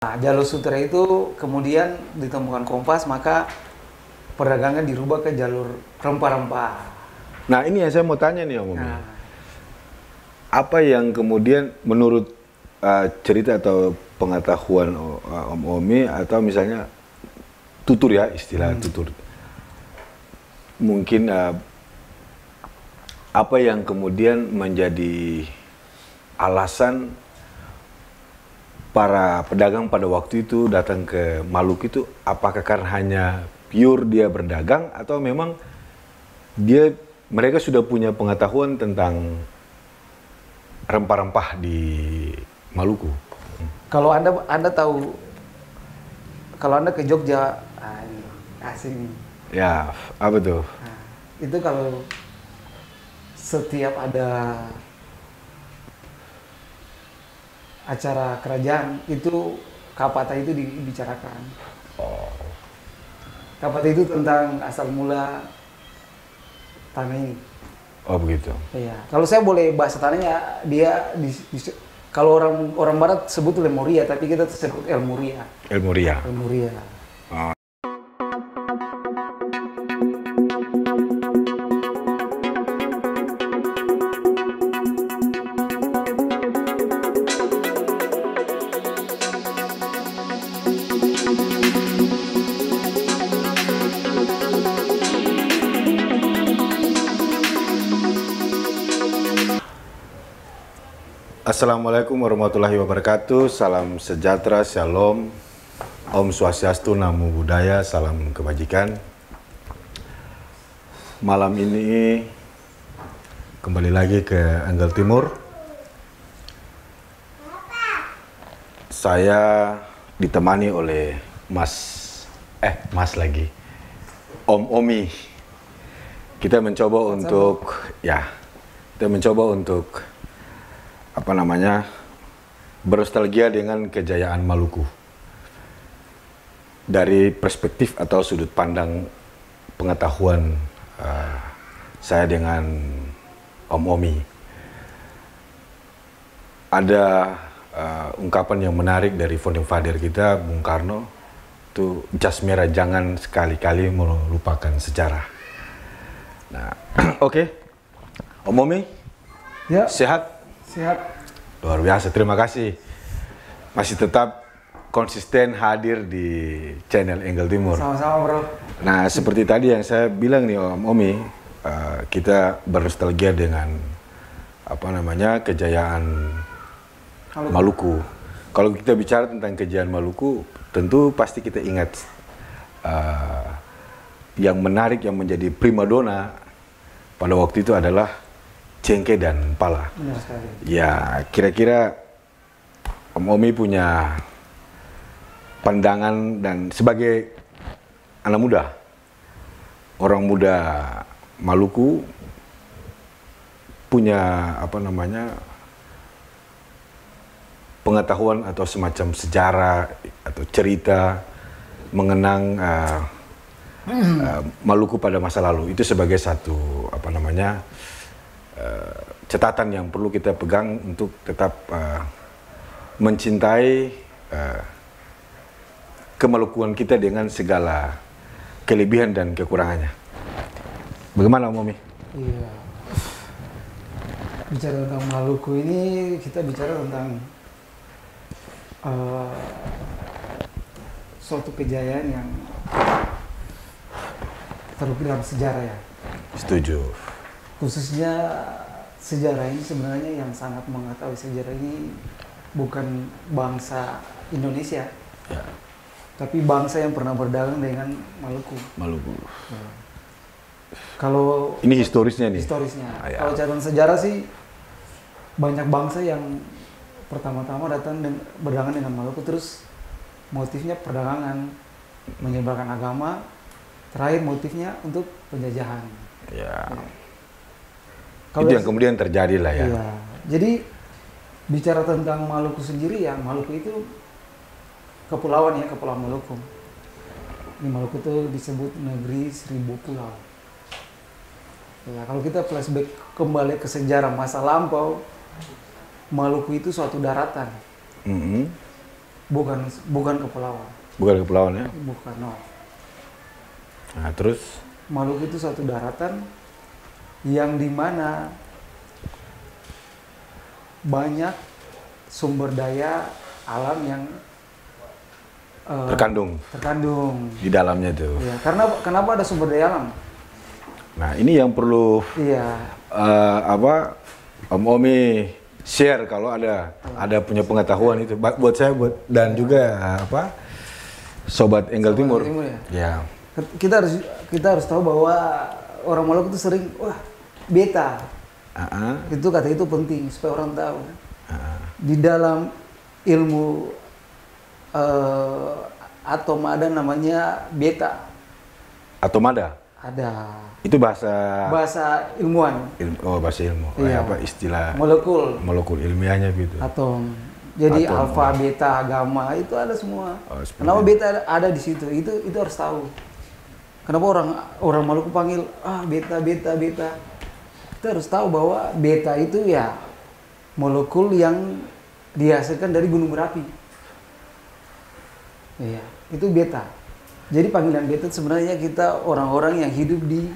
Nah, jalur sutra itu kemudian ditemukan Kompas, maka perdagangan dirubah ke jalur rempah-rempah. Nah, ini yang saya mau tanya nih Om Omi. Nah, Apa yang kemudian menurut cerita atau pengetahuan Om Omi atau misalnya tutur ya, istilah tutur. Mungkin apa yang kemudian menjadi alasan para pedagang pada waktu itu datang ke Maluku itu, apakah karena hanya pure dia berdagang atau memang mereka sudah punya pengetahuan tentang rempah-rempah di Maluku? kalau anda tahu, kalau anda ke Jogja, ini asing nih. Ya, apa tuh? Nah, itu kalau setiap ada acara kerajaan itu kapata itu dibicarakan. Kapata itu tentang asal mula tanah ini. Oh begitu. Iya. Kalau saya boleh bahasa tanahnya, dia kalau orang barat sebut Lemuria, tapi kita sebut Elmuria. Elmuria. Elmuria. Assalamualaikum warahmatullahi wabarakatuh. Salam sejahtera, shalom, Om Swastiastu, Namo Buddhaya, salam kebajikan. Malam ini kembali lagi ke Angle Timur. Saya ditemani oleh Mas lagi, Om Omi. Kita mencoba untuk bernostalgia dengan kejayaan Maluku dari perspektif atau sudut pandang pengetahuan saya dengan Om Omi. Ada ungkapan yang menarik dari founding father kita, Bung Karno, itu jas merah, jangan sekali-kali melupakan sejarah. Nah, oke. Om Omi, Ya. sehat? Sehat. Luar biasa, terima kasih. Masih tetap konsisten hadir di channel Angle Timur. Sama-sama, bro. Nah, seperti tadi yang saya bilang nih Om Omi, kita bernostalgia dengan kejayaan Maluku. Kalau kita bicara tentang kejayaan Maluku, tentu pasti kita ingat yang menarik, yang menjadi primadona pada waktu itu adalah cengkeh dan pala. Benar sekali. Ya, kira-kira Om Omi punya pandangan, dan sebagai anak muda, orang muda Maluku, punya pengetahuan atau semacam sejarah atau cerita mengenang Maluku pada masa lalu. Itu sebagai satu catatan yang perlu kita pegang untuk tetap mencintai kemalukuan kita dengan segala kelebihan dan kekurangannya. Bagaimana Om Omi? Iya. Bicara tentang Maluku ini, kita bicara tentang suatu kejayaan yang terukir dalam sejarah ya. Setuju. Khususnya sejarah ini sebenarnya yang sangat mengetahui sejarah ini bukan bangsa Indonesia, Ya. tapi bangsa yang pernah berdagang dengan Maluku. Maluku. Kalau Ini historisnya nih. historisnya, Ya. kalau catatan sejarah sih banyak bangsa yang pertama-tama datang berdagang dengan Maluku, terus motifnya perdagangan, menyebarkan agama, terakhir motifnya untuk penjajahan. Ya. Kalau Itu yang kemudian terjadi lah ya. Iya. Jadi bicara tentang Maluku sendiri, ya Maluku itu kepulauan ya, Kepulauan Maluku. Di Maluku itu disebut negeri 1000 pulau. Ya, kalau kita flashback kembali ke sejarah masa lampau, Maluku itu suatu daratan. bukan kepulauan. Bukan kepulauan ya? Bukan, no. Nah, terus? Maluku itu satu daratan yang dimana banyak sumber daya alam yang terkandung di dalamnya itu. Ya, karena kenapa ada sumber daya alam? Nah, ini yang perlu Om Omi share kalau ada punya pengetahuan itu buat saya dan juga sobat Enggal Timur. Ya. Kita harus tahu bahwa orang Maluku itu sering beta. Itu kata itu penting supaya orang tahu. Di dalam ilmu atom ada namanya beta. Atomada? Ada. Itu bahasa ilmuwan. Bahasa ilmu. Iya. Istilah molekul ilmiahnya gitu. Atom. Jadi atom, alfa, beta, gamma itu ada semua. Kenapa itu. beta ada di situ? Itu harus tahu. Kenapa orang Maluku panggil beta. Kita harus tahu bahwa beta itu ya molekul yang dihasilkan dari gunung berapi. Iya, itu beta. Jadi panggilan beta sebenarnya kita orang-orang yang hidup di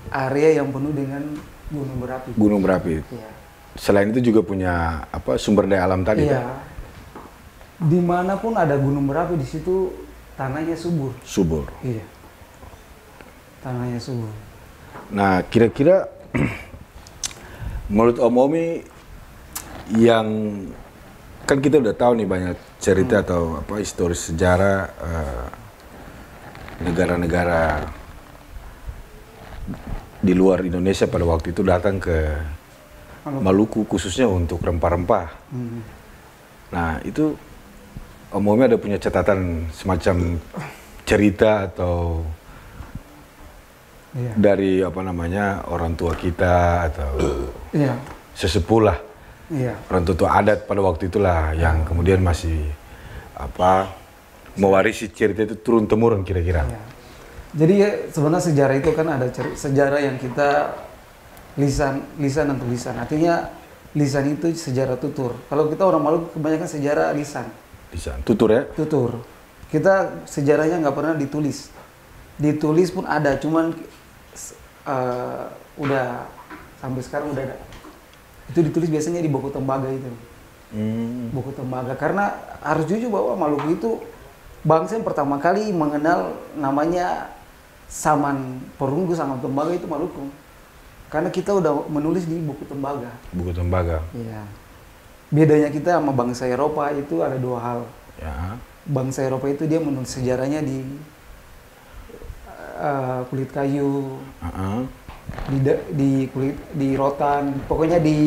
area yang penuh dengan gunung berapi. Gunung berapi. Iya. Selain itu juga punya sumber daya alam tadi. Iya. Kan? Dimanapun ada gunung berapi di situ tanahnya subur. Subur. Iya. Tanahnya subur. Nah, kira-kira menurut Om Omi yang kan kita udah tahu nih banyak cerita atau historis sejarah negara-negara di luar Indonesia pada waktu itu datang ke Maluku khususnya untuk rempah-rempah. Nah, itu Om Omi ada punya catatan semacam cerita atau dari orang tua kita atau sesepuh lah. Orang tua adat pada waktu itulah yang kemudian masih mewarisi cerita itu turun temurun kira-kira. Jadi sebenarnya sejarah itu kan ada sejarah yang kita lisan dan tulisan. Artinya lisan itu sejarah tutur. Kalau kita orang Maluku kebanyakan sejarah lisan. Lisan, tutur ya? Tutur. Kita sejarahnya nggak pernah ditulis. Ditulis pun ada, cuman udah sampai sekarang udah ada. Itu ditulis biasanya di buku tembaga itu. Buku tembaga. Karena harus jujur bahwa Maluku itu bangsa yang pertama kali mengenal namanya saman perunggu, saman tembaga itu Maluku. Karena kita udah menulis di buku tembaga. Buku tembaga. Iya. Bedanya kita sama bangsa Eropa itu ada dua hal. Ya. Bangsa Eropa itu dia menulis sejarahnya di kulit kayu, di rotan, pokoknya di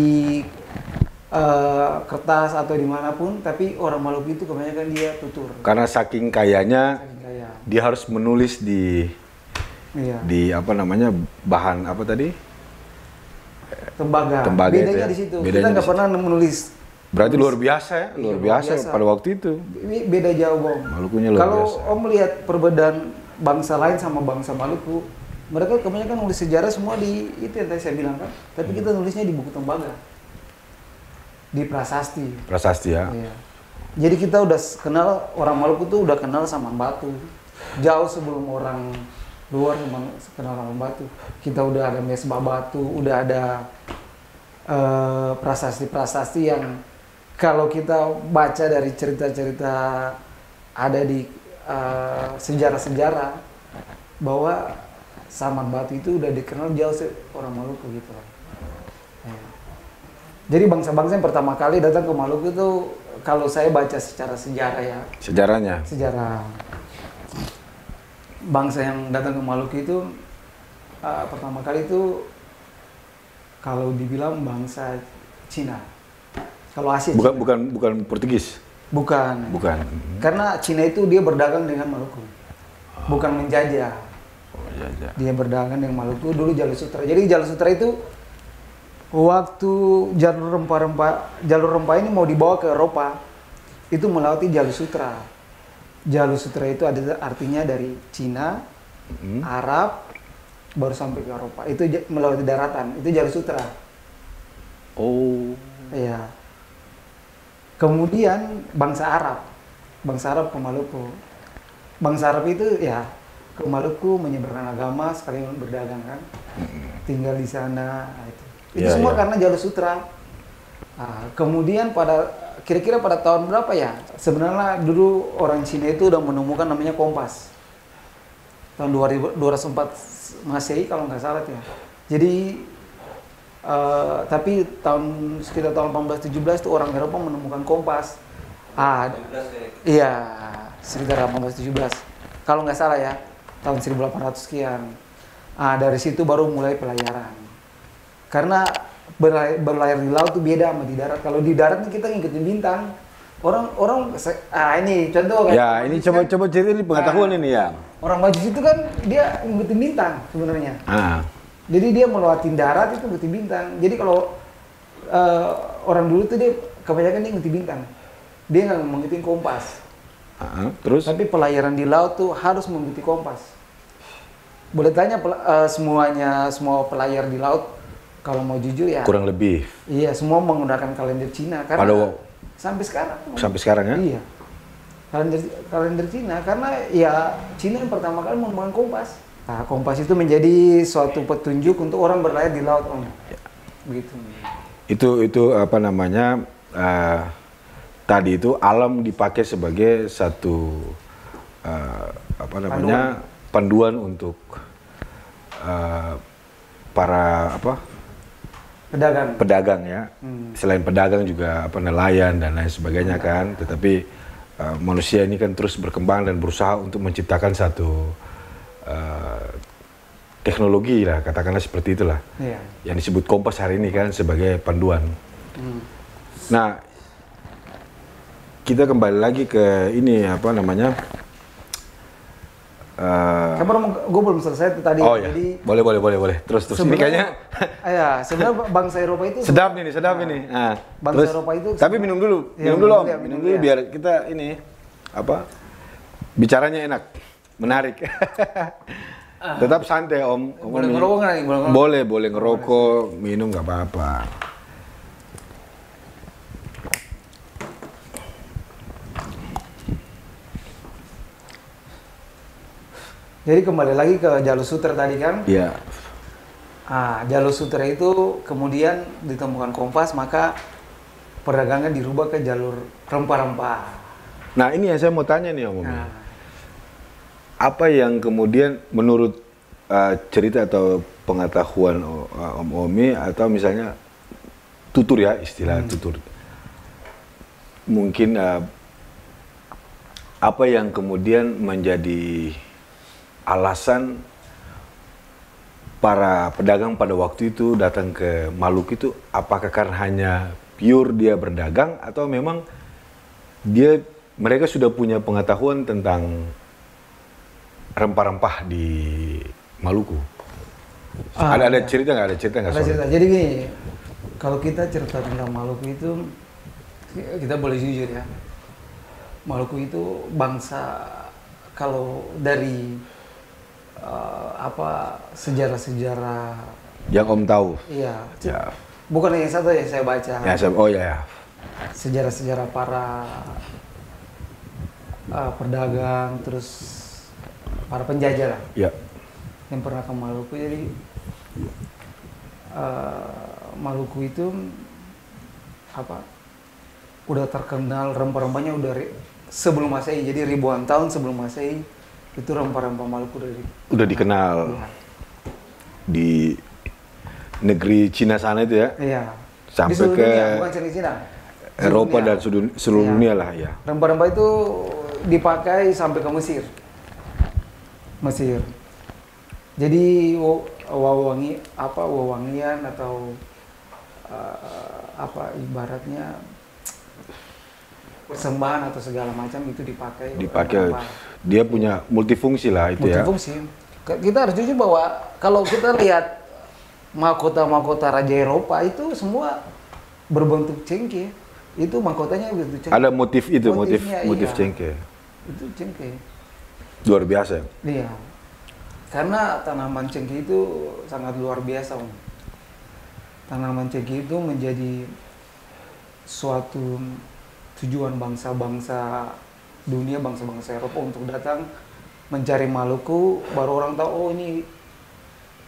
kertas atau dimanapun. Tapi orang Maluku itu kebanyakan dia tutur. Karena saking kayanya, dia harus menulis di bahan apa tadi? Tembaga. Bedanya di situ. Kita nggak pernah menulis. Berarti luar biasa ya, luar biasa pada waktu itu. Ini beda jauh, Om. Malukunya luar biasa. Kalau Om lihat perbedaan bangsa lain sama bangsa Maluku, mereka kebanyakan nulis sejarah semua di itu yang tadi saya bilang kan. Tapi kita nulisnya di buku tembaga, di prasasti. Prasasti ya. Iya. Jadi kita udah kenal, orang Maluku tuh udah kenal sama batu. Jauh sebelum orang luar kenal sama batu. Kita udah ada mesbah batu, udah ada prasasti-prasasti yang kalau kita baca dari cerita-cerita ada di sejarah-sejarah bahwa saman batu itu udah dikenal jauh orang Maluku gitu. Ya. Jadi bangsa-bangsa yang pertama kali datang ke Maluku itu kalau saya baca secara sejarah ya. Sejarahnya? Sejarah. Bangsa yang datang ke Maluku itu pertama kali itu kalau dibilang bangsa Cina. Kalau Asia bukan Portugis. Bukan. Karena Cina itu dia berdagang dengan Maluku. Bukan menjajah. Dia berdagang dengan Maluku dulu jalur sutra. Jadi jalur sutra itu waktu jalur rempah ini mau dibawa ke Eropa, itu melewati jalur sutra. Jalur sutra itu ada artinya dari Cina, Arab, baru sampai ke Eropa. Itu melewati daratan, itu jalur sutra. Oh. Iya. Kemudian bangsa Arab bangsa Arab ke Maluku. Bangsa Arab itu ya ke Maluku menyeberang agama sekalian berdagang kan, tinggal di sana. Itu Ya, semua ya. karena jalur sutra. Kemudian kira-kira pada tahun berapa ya? Sebenarnya dulu orang Cina itu udah menemukan namanya kompas. Tahun 2204 Masehi kalau nggak salah ya. Jadi tapi sekitar tahun 1817 itu orang Eropa menemukan kompas. Iya, sekitar 1817. Kalau nggak salah ya, tahun 1800 sekian. Dari situ baru mulai pelayaran. Karena berlayar di laut itu beda sama di darat. Kalau di darat nih kita ngikutin bintang. Ini contoh kan. Ya, ini coba cerita ini pengetahuan ini ya. Orang Majus itu kan dia ngikutin bintang sebenarnya. Jadi dia melewati darat itu ngikutin bintang. Jadi kalau orang dulu tuh dia kebanyakan dia ngikutin bintang. Dia nggak mengikuti kompas. Terus? Tapi pelayaran di laut tuh harus mengikuti kompas. Boleh tanya semua pelayar di laut kalau mau jujur ya. Kurang lebih. Iya, semua menggunakan kalender Cina karena sampai sekarang. Sampai sekarang ya? Iya. Kalender Cina karena ya Cina yang pertama kali menggunakan kompas. Kompas itu menjadi suatu petunjuk untuk orang berlayar di laut, Om. Ya. Begitu. Itu apa namanya? Tadi itu alam dipakai sebagai satu panduan untuk para pedagang ya. Selain pedagang juga nelayan dan lain sebagainya kan. Tetapi manusia ini kan terus berkembang dan berusaha untuk menciptakan satu teknologi lah, katakanlah seperti itulah. Iya. Yang disebut kompas hari ini kan sebagai panduan. Nah, kita kembali lagi ke ini Gue belum selesai tadi. Oh ya, Jadi boleh. Terus ini kayaknya. Ya, sebenarnya bangsa Eropa itu sedap ini. Bangsa Eropa itu. Tapi minum dulu, minum dulu biar kita ini bicaranya enak, menarik. Tetap santai Om. Boleh ngerokok nggak nih? Boleh ngerokok, minum nggak apa-apa. Jadi kembali lagi ke jalur sutra tadi kan? Iya. Jalur sutra itu kemudian ditemukan kompas, maka perdagangan dirubah ke jalur rempah-rempah. Nah ini yang saya mau tanya nih Om. Apa yang kemudian menurut cerita atau pengetahuan Om Omi atau misalnya tutur ya, istilah tutur. Mungkin apa yang kemudian menjadi alasan para pedagang pada waktu itu datang ke Maluku itu, apakah karena hanya pure dia berdagang atau memang mereka sudah punya pengetahuan tentang rempah-rempah di Maluku? Ada cerita nggak? Ada cerita. Jadi gini, kalau kita cerita tentang Maluku itu, kita boleh jujur ya. Maluku itu bangsa, kalau dari sejarah-sejarah yang Om tahu. Iya. Ya. Bukan yang satu yang saya baca. Ya. Sejarah-sejarah para pedagang, terus para penjajah lah. Ya. Yang pernah ke Maluku. Jadi Maluku itu udah terkenal rempah-rempahnya udah sebelum Masehi. Jadi ribuan tahun sebelum Masehi itu rempah-rempah Maluku udah dikenal. Ya. Di negeri Cina sana itu ya? Iya. Sampai di ke dunia, bukan Cina. Eropa dan seluruh dunia lah ya. Rempah-rempah itu dipakai sampai ke Mesir. Jadi wewangian atau ibaratnya persembahan atau segala macam itu dipakai. Dia punya multifungsi lah itu multifungsi. Kita harus jujur bahwa kalau kita lihat mahkota Raja Eropa itu semua berbentuk cengkeh. Itu mahkotanya berbentuk cengkeh. Ada motif itu, motif cengkeh. Itu cengkeh. Luar biasa. Iya. Karena tanaman cengkeh itu sangat luar biasa, Om. Tanaman cengkeh itu menjadi suatu tujuan bangsa-bangsa dunia bangsa-bangsa Eropa untuk datang mencari Maluku, baru orang tahu oh ini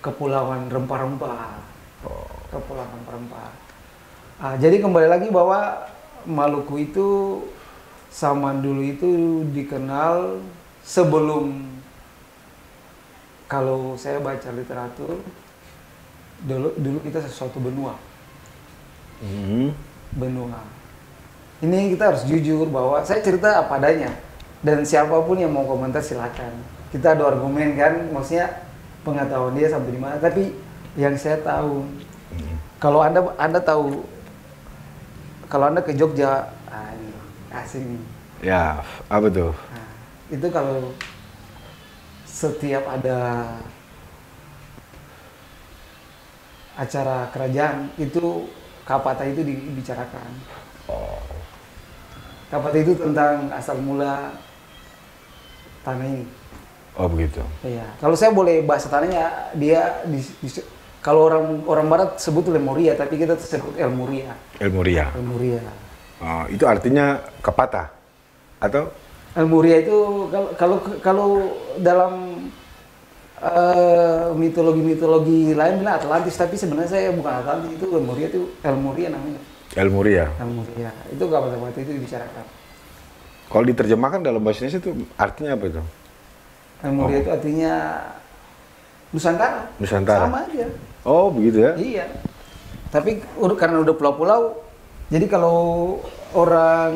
kepulauan rempah-rempah. Kepulauan rempah-rempah. Jadi kembali lagi bahwa Maluku itu zaman dulu itu dikenal sebelum, kalau saya baca literatur, dulu kita sesuatu benua. Benua. Ini kita harus jujur bahwa saya cerita apa adanya. Dan siapapun yang mau komentar silakan. Kita ada argumen kan, maksudnya pengetahuan dia sampai di mana. Tapi yang saya tahu, kalau anda tahu, kalau anda ke Jogja, ini asing. Ya, apa tuh? Nah, itu kalau setiap ada acara kerajaan itu Kapata itu dibicarakan. Kapata itu tentang asal mula tanah ini. Oh begitu. Iya. Kalau saya boleh bahasa tanahnya, dia kalau orang Barat sebut Lemuria, tapi kita sebut Elmuria. Elmuria. Elmuria. Oh, itu artinya Kapata atau? Elmuria itu kalau dalam mitologi lain bilang Atlantis, tapi sebenarnya saya bukan Atlantis, itu Elmuria namanya. Elmuria. Elmuria. Itu Kapata itu dibicarakan. Kalau diterjemahkan dalam bahasa Indonesia itu artinya apa itu? Elmuria itu artinya Nusantara. Nusantara. Sama aja. Oh begitu ya? Iya. Tapi karena udah pulau-pulau, jadi kalau orang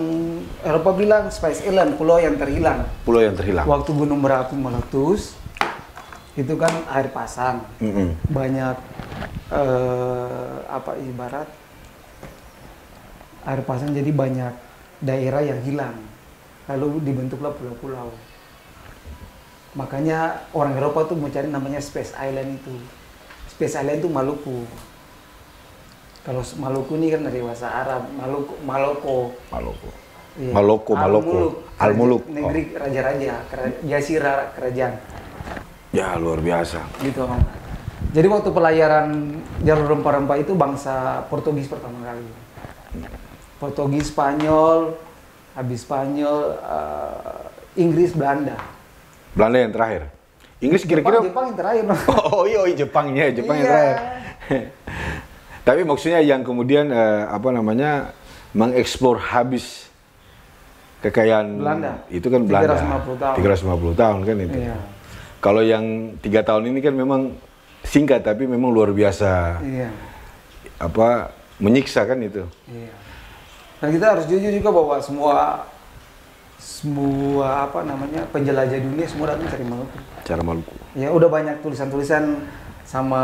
Eropa bilang Spice Island, pulau yang terhilang. Pulau yang terhilang. Waktu gunung berapi meletus, itu kan air pasang, banyak ibarat air pasang, jadi banyak daerah yang hilang, lalu dibentuklah pulau-pulau. Makanya orang Eropa tuh mencari namanya Space Island itu. Space Island itu Maluku. Kalau Maluku ini kan dari bahasa Arab, Maloko. Iya. Maloko. Al-Muluk. Negeri raja-raja, jazirah kerajaan. Ya luar biasa. Gitu. Jadi waktu pelayaran jalur rempah-rempah itu bangsa Portugis pertama kali. Portugis, Spanyol, habis Spanyol, Inggris, Belanda. Belanda yang terakhir. Inggris kira-kira. Jepang yang terakhir. Oh iya, Jepangnya yang terakhir. Tapi maksudnya yang kemudian mengeksplor habis kekayaan Belanda. Itu kan Belanda. 350 tahun. 350 tahun kan itu. Iya. Kalau yang 3 tahun ini kan memang singkat tapi memang luar biasa. Iya. Menyiksa kan itu. Iya. Dan kita harus jujur juga bahwa semua penjelajah dunia semua datang dari Maluku. Cara Maluku. Ya udah banyak tulisan-tulisan sama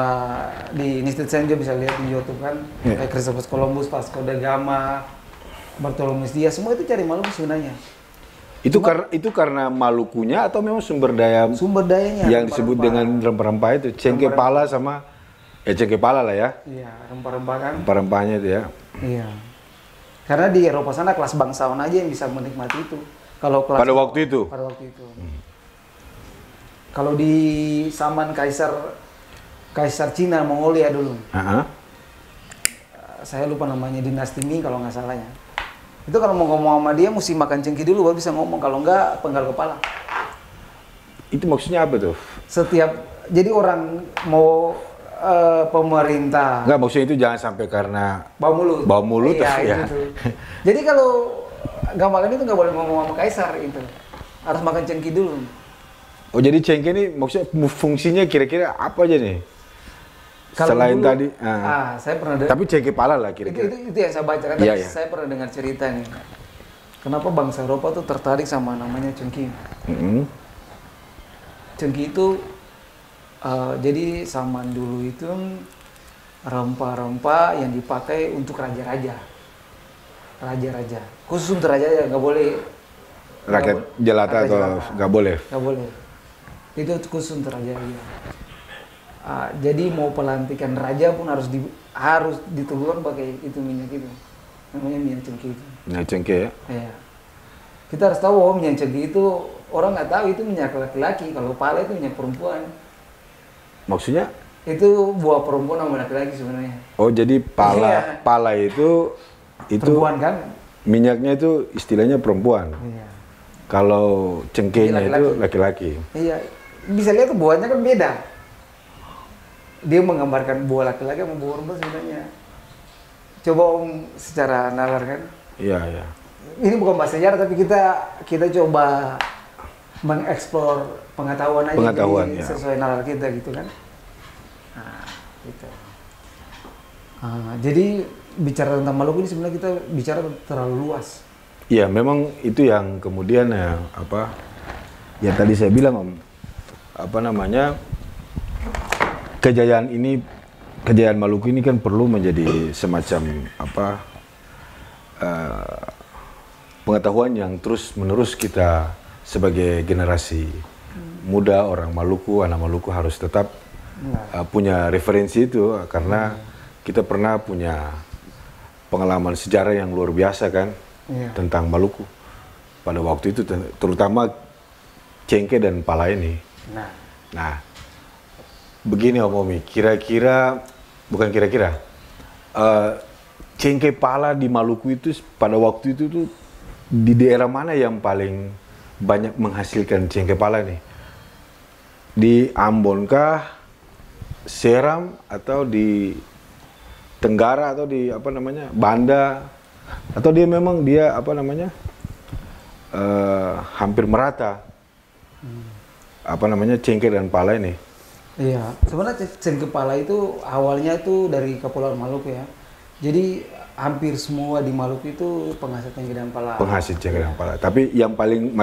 di Institut Sains bisa lihat di YouTube kan, kayak Christopher Columbus, Vasco da Gama, Bartolomé Dias, semua itu cari Maluku sebenarnya. Itu karena Malukunya atau memang sumber dayanya yang disebut dengan rempah-rempah itu cengkeh pala sama cengkeh pala lah ya. Iya, rempah-rempah kan. Rempah-rempahnya itu ya. Iya. Karena di Eropa sana kelas bangsawan aja yang bisa menikmati itu. Kalau kelas pada waktu itu. Kalau di zaman Kaisar Cina Mongolia dulu. Saya lupa namanya, dinasti Ming kalau nggak salah ya. Itu kalau mau ngomong sama dia mesti makan cengkeh dulu baru bisa ngomong, kalau nggak penggal kepala. Itu maksudnya apa tuh? Jadi orang mau pemerintah. Nggak, maksudnya itu jangan sampai karena bau mulut. Bau mulut iya, gitu. Jadi kalau gampang itu nggak boleh ngomong sama kaisar itu. Harus makan cengkeh dulu. Oh, jadi cengkeh ini maksudnya fungsinya kira-kira apa aja nih? Kalau selain dulu, tadi. Saya pernah dengar. Tapi cengkeh pala lah kira-kira. Itu yang saya baca kan. Iya. Saya pernah dengar cerita nih. Kenapa bangsa Eropa tuh tertarik sama namanya cengkeh? Cengkeh itu jadi zaman dulu itu rempah-rempah yang dipakai untuk raja-raja. Khusus untuk raja nggak boleh. Rakyat jelata atau nggak boleh? Nggak boleh. Itu khusus untuk raja-raja. Jadi mau pelantikan raja pun harus ditubuhkan pakai itu minyak itu. Namanya minyak cengkeh itu. Minyak cengkeh ya? Iya. Kita harus tahu bahwa minyak cengkeh itu orang nggak tahu itu minyak laki-laki. Kalau pala itu minyak perempuan. Maksudnya? Itu buah perempuan sama laki-laki sebenarnya. Oh, jadi pala itu perempuan kan? Minyaknya itu istilahnya perempuan. Iya. Kalau cengkehnya itu laki-laki. Iya, bisa lihat buahnya kan beda. Dia menggambarkan buah laki-laki sama buah perempuan sebenarnya. Coba Om secara nalar kan. Iya, iya. Ini bukan bahasa sejarah tapi kita coba mengeksplor pengetahuan aja. Pengetahuan, jadi ya. Sesuai nalar kita gitu kan. Nah, gitu. Jadi bicara tentang Maluku ini sebenarnya kita bicara terlalu luas. Iya, memang itu yang kemudian ya tadi saya bilang Om, kejayaan Maluku ini kan perlu menjadi semacam pengetahuan yang terus menerus kita sebagai generasi muda orang Maluku, anak Maluku harus tetap punya referensi itu karena kita pernah punya pengalaman sejarah yang luar biasa kan. Iya. Tentang Maluku pada waktu itu, terutama cengkeh dan pala ini. Nah, begini Om Omi, cengkeh pala di Maluku itu pada waktu itu tuh di daerah mana yang paling banyak menghasilkan cengkeh pala nih? Di Ambon kah, Seram, atau di Tenggara, atau di Banda? Atau dia memang hampir merata cengkeh dan pala ini. Iya, sebenarnya cengkeh pala itu awalnya itu dari Kepulauan Maluku ya. Jadi hampir semua di Maluku itu penghasil cengkeh dan pala. Penghasil cengkeh dan pala. Tapi yang paling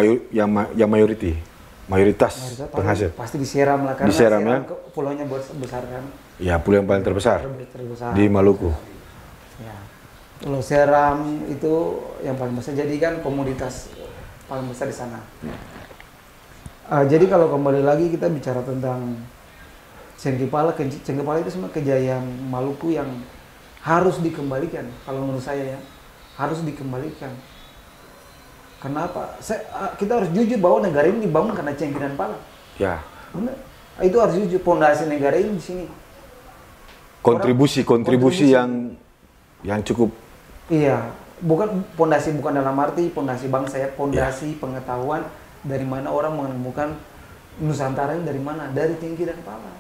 mayoritas penghasil. Pasti di Seram lah karena di Seram ya. Pulaunya besar kan. Ya, pulau yang paling terbesar di Maluku. Ya. Pulau Seram itu yang paling besar, jadi kan komoditas paling besar di sana. Jadi kalau kembali lagi kita bicara tentang cengkeh pala itu semua kejayaan Maluku yang harus dikembalikan. Kalau menurut saya ya, harus dikembalikan. Kenapa? Kita harus jujur bahwa negara ini dibangun karena cengkeh dan pala. Ya. Benar. Itu harus jujur, pondasi negara ini di sini. Kontribusi yang cukup. Iya, bukan dalam arti pondasi bangsa ya, pondasi pengetahuan dari mana orang menemukan Nusantara ini dari mana? Dari cengkeh dan pala.